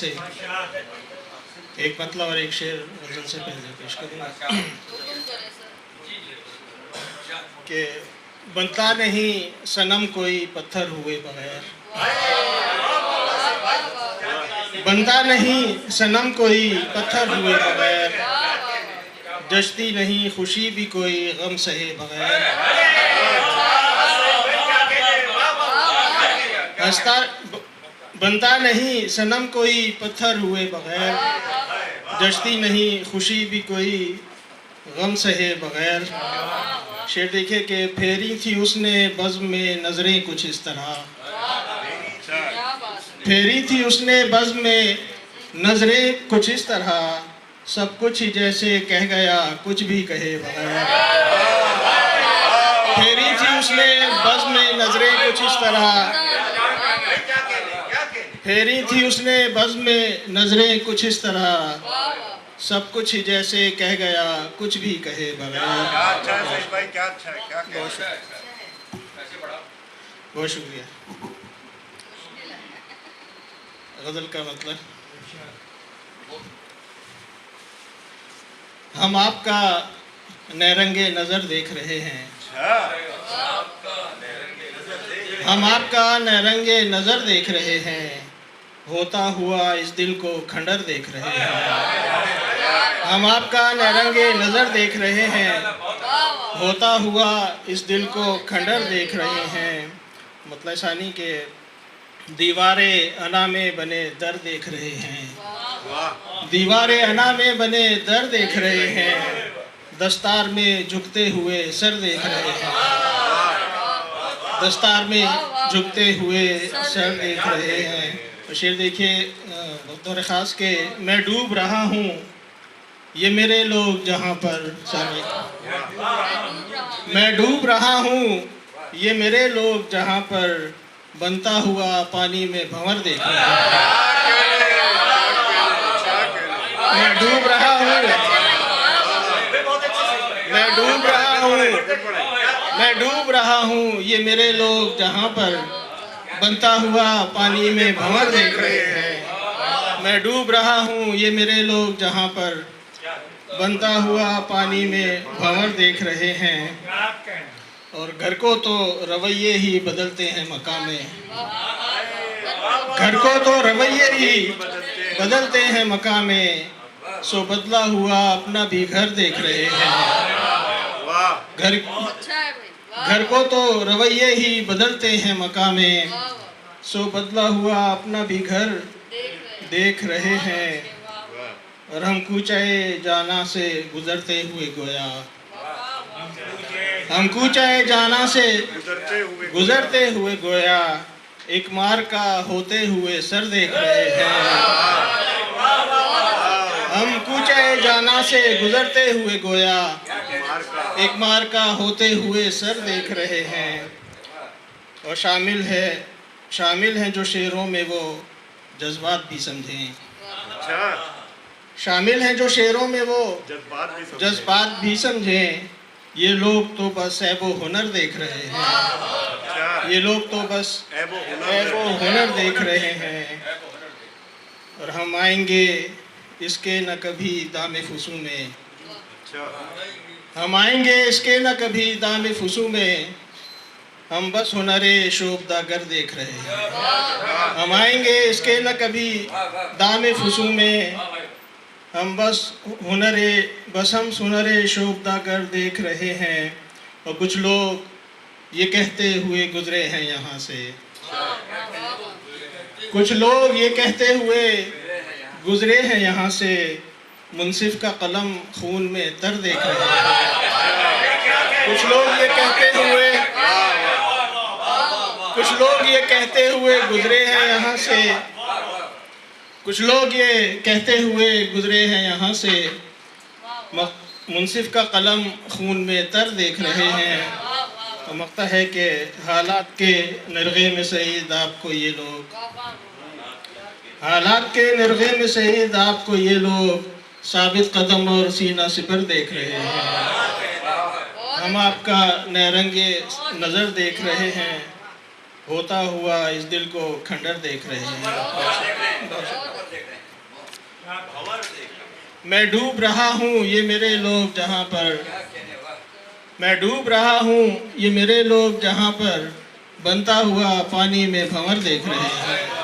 से एक मतलब और एक शेर गज़ल से पहले पेश करूँगा कि बनता नहीं सनम कोई पत्थर हुए बगैर, बनता नहीं सनम कोई पत्थर हुए बगैर, जचती नहीं खुशी भी कोई गम सहे बगैर, हंसता बनता नहीं सनम कोई पत्थर हुए बगैर, जचती नहीं खुशी भी कोई गम सहे बगैर। शेर देखिए कि फेरी थी उसने बज़्म में नज़रें कुछ इस तरह, फेरी थी उसने बज़्म में नज़रें कुछ इस तरह, सब कुछ ही जैसे कह गया कुछ भी कहे बगैर। फेरी थी उसने बज़्म में नज़रें कुछ इस तरह, फेरी थी उसने बज़्म में नज़रें कुछ इस तरह, सब कुछ ही जैसे कह गया कुछ भी कहे बगैर। बहुत शुक्रिया। गज़ल का मतलब, हम आपका नैरंगे नज़र देख रहे हैं, हम आपका नैरंगे नज़र देख रहे हैं, होता हुआ इस दिल को खंडर देख रहे हैं। हम आपका नैरंगे नज़र देख रहे हैं, होता हुआ इस दिल को खंडर देख रहे हैं। मतलब सानी के दीवारें अना में बने दर देख रहे हैं, दीवारें अना में बने दर देख रहे हैं, दस्तार में झुकते हुए सर देख रहे हैं, दस्तार में झुकते हुए सर देख रहे हैं। तो शेर देखिए बतौर ख़ास के मैं डूब रहा हूँ ये मेरे लोग जहाँ पर शामिल, मैं डूब रहा हूँ ये मेरे लोग जहाँ पर, बनता हुआ पानी में भंवर देख रहे हैं। मैं डूब रहा हूँ, मैं डूब रहा हूँ, मैं डूब रहा हूँ ये मेरे लोग जहाँ पर, बनता हुआ पानी में भंवर देख रहे हैं। मैं डूब रहा हूँ ये मेरे लोग जहाँ पर, बनता हुआ पानी में भंवर देख रहे हैं। और घर को तो रवैये ही बदलते हैं मकाम में, घर को तो रवैये ही बदलते हैं मकाम में, सो बदला हुआ अपना भी घर देख रहे हैं। घर को तो रवैये ही बदलते हैं मकाम में, सो बदला हुआ अपना भी घर देख रहे हैं। और हम कूचाए जाना से गुजरते हुए गोया, हम कूचाए जाना से गुजरते हुए गोया, एक मार का होते हुए सर देख रहे हैं। हम कूचाए जाना से गुजरते हुए गोया, एक मार का होते हुए सर देख रहे हैं। और शामिल हैं जो शेरों में वो जज्बात भी समझें, शामिल हैं जो शेरों में वो जज्बात भी समझें। ये लोग तो बस ऐबो हुनर देख रहे हैं, ये लोग तो बस ऐबो हुनर देख रहे हैं। और हम आएंगे इसके न कभी दामे फुसू में, हम आएंगे इसके न कभी दामे फुसू में, हम बस हुनरे शोभदागर देख रहे हैं। हम आएंगे इसके न कभी दामे फुसू में, हम सुनरे शोभदागर देख रहे हैं। और कुछ लोग ये कहते हुए गुजरे हैं यहाँ से, कुछ लोग ये कहते हुए गुजरे हैं यहाँ से, मुंसिफ का कलम खून में तर देख रहे हैं। कुछ लोग ये कहते हुए, कुछ लोग ये कहते हुए गुजरे हैं यहाँ से, कुछ लोग ये कहते हुए गुजरे हैं यहाँ से, मुंसिफ का कलम खून में तर देख रहे हैं। तो मकता है कि हालात के नरगे में सईद आपको ये लोग, हालात के नरगे में सईद आपको ये लोग, साबित कदम और सीना सिपर देख रहे हैं। हम आपका नैरंगे नज़र देख रहे हैं, होता हुआ इस दिल को खंडर देख रहे हैं। मैं डूब रहा हूँ ये मेरे लोग जहाँ पर, मैं डूब रहा हूँ ये मेरे लोग जहाँ पर बनता हुआ पानी में भंवर देख रहे हैं।